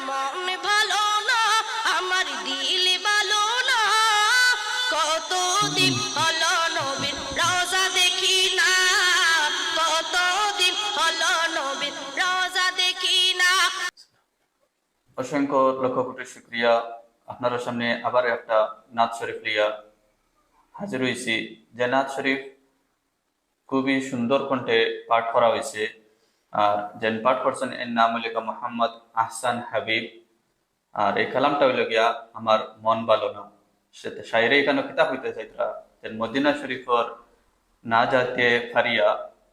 মন ভালো না, আমার দিল ভালো না, কতদিন হলো নবীর রওজা দেখি না, কতদিন হলো নবীর রওজা দেখি না। অসংখ্য লক্ষ কোটি শুকরিয়া। আপনার সামনে আবার একটা নাত শরীফ লিয়া হাজির হয়েছি। যে নাত শরীফ খুবই সুন্দর কণ্ঠে পাঠ করা হয়েছে। আর যেন পাঠ করছেন এর নাম হইল মোহাম্মদ আহসান হাবিব। আর এই কালামটা হইল গিয়া আমার মন ভালো না। সেটা শায়রে এখানে কিতাব হইতে চাইতরা যেন মদিনা শরীফর না যাতে ফারিয়া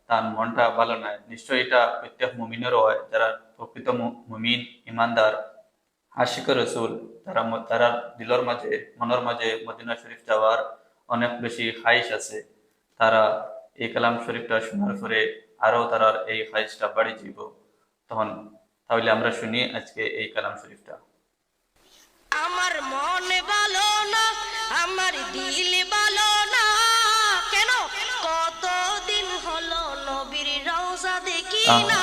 তার মনটা ভালো নাই। নিশ্চয়ই এটা প্রত্যেক মুমিনেরও হয়, যারা প্রকৃত মুমিন ইমানদার আশিক রসুল, তারা দিলর মাঝে মনের মাঝে মদিনা শরীফ যাওয়ার অনেক বেশি খাইশ আছে। তারা এই কালাম শরীফটা শোনার পরে আরো তারার এই খাইশটা বাড়ি যাব। তাহলে আমরা শুনি আজকে এই কালাম শরীফটা। আমার মন ভালো না, আমার দিল ভালো না, কেন কতদিন হলো নবীর রওজা দেখি না।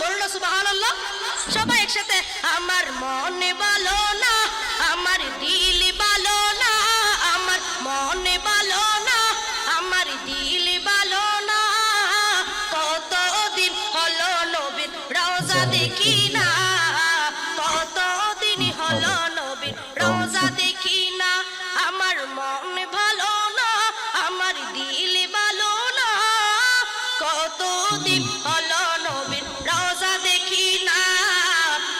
বললো সুবহানাল্লাহ সবাই একসাথে। আমার মন ভালো না, আমার দিল ভালো না, আমার মন ভালো না, আমার দিল ভালো না, কতদিন হলো নবীর রওজা দেখি না, কতদিন হলো নবীর রওজা দেখি না। আমার মন ভালো না, আমার দিল ভালো না, কতদিন হলো নবীর রওজা দেখি না,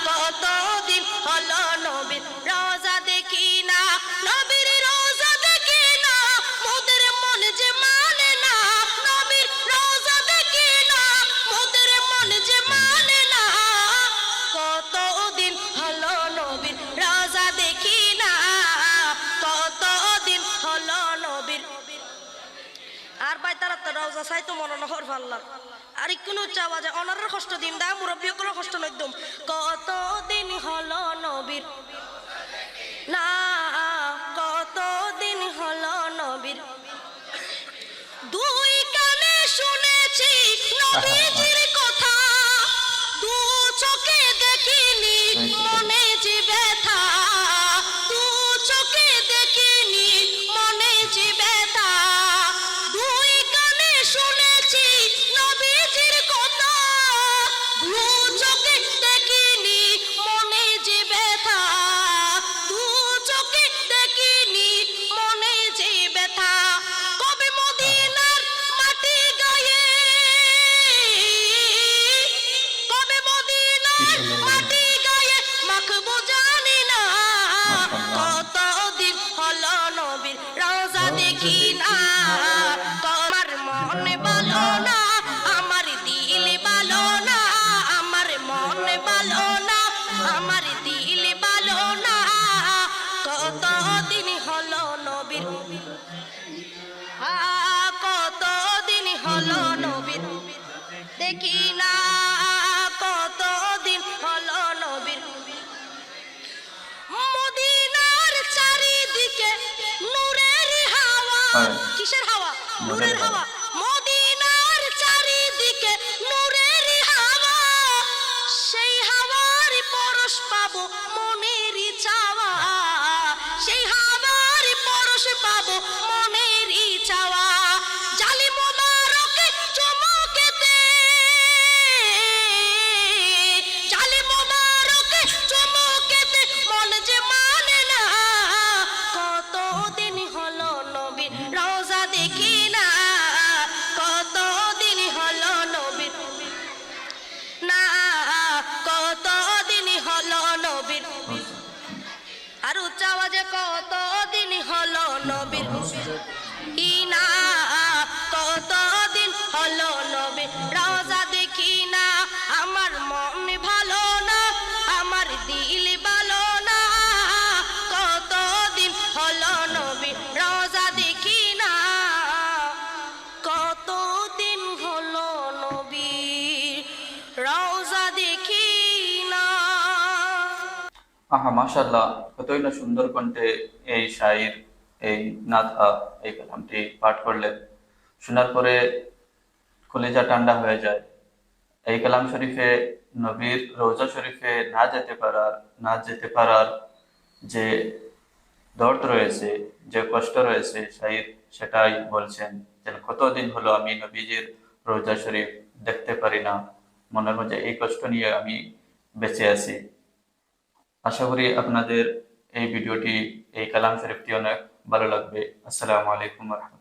কতদিন হলো নবীর রওজা দেখি না। নবীর রওজা দেখি না, মোদের মন যে মানে না, নবীর রওজা দেখি না, মোদের মন যে মানে না, কতদিন হলো নবীর রওজা দেখি না, কতদিন হলো নবীর। আর ভাই তারা তো রওজা চাই তো মনে নহর ভাল্লা আর কোনো চাওয়া যায় অনারের কষ্ট দিন দা মুরব্বী কোনো কষ্ট নইদম। কতদিন হলো নবীর না, কতদিন হলো নবীর। দুই কানে শুনেছি নবীজির কথা, দু চোখে দেখিনি মনে যে ব্যথা, দু চোখে দেখিনি মনে যে ব্যথা। দুই কানে শুনেছি নবীজির কথা, দু চোখে দেখিনি মনে যে ব্যথা, দু চোখে দেখিনি মনে যে ব্যথা। কবে মদিনার মাটি গায়ে, কবে মদিনার মাটি গায়ে মাখবো জানি না, কতদিন হলো নবীর রওজা দেখি না। আমার মন ভালো না, আমার দিল ভালো না, আমার মন ভালো না, আমার দিল ভালো না, কতদিন হলো নবীর, কতদিন হলো নবীর দেখি না, কতদিন হলো নবীর। মদিনার চারিদিকে নূরের হাওয়া, কিসের হাওয়া? নূরের হাওয়া। মদিনার চারিদিকে নূরের হাওয়া, সেই হাওয়ার পরশ পাবো মনেরই চাওয়া, সেই হাওয়ার পরশ পাবো মনেরই চাওয়া। জালি মোবারকে চমকেতে, জালি মোবারকে চমকেতে মন যে মানে না, কতদিন হলো নবীর রওজা দেখি না, কতদিন হলো নবীর না, কতদিন হলো নবীর। আর উচ্চ আওয়াজে কতদিন হলো নবীর ইনা, কতদিন হলো নবীর রওজা দেখি না। আমার মন ভালো না, আমার দিল ভালো না, কতদিন হলো নবীর রওজা দেখি না, কতদিন হলো নবীর রওজা দেখি না। আহা মাশাআল্লাহ, কতই না সুন্দর কণ্ঠে এই শায়র এই নাথা এই কালামটি পাঠ করলেন। শোনার পরে কলিজা ঠান্ডা হয়ে যায়। এই কালাম শরীফে নবীর রওজা শরীফে না যেতে পারার যে দর্দ রয়েছে, যে কষ্ট রয়েছে, শাহিদ সেটাই বলছেন যে কতদিন হলো আমি নবীজির রওজা শরীফ দেখতে পারি না, মনের মধ্যে এই কষ্ট নিয়ে আমি বেঁচে আছি। আশা করি আপনাদের এই ভিডিওটি, এই কালাম শরীফটি অনেক ভালো লাগবে। আসসালামু আলাইকুম ওয়া রাহমাতুল্লাহ।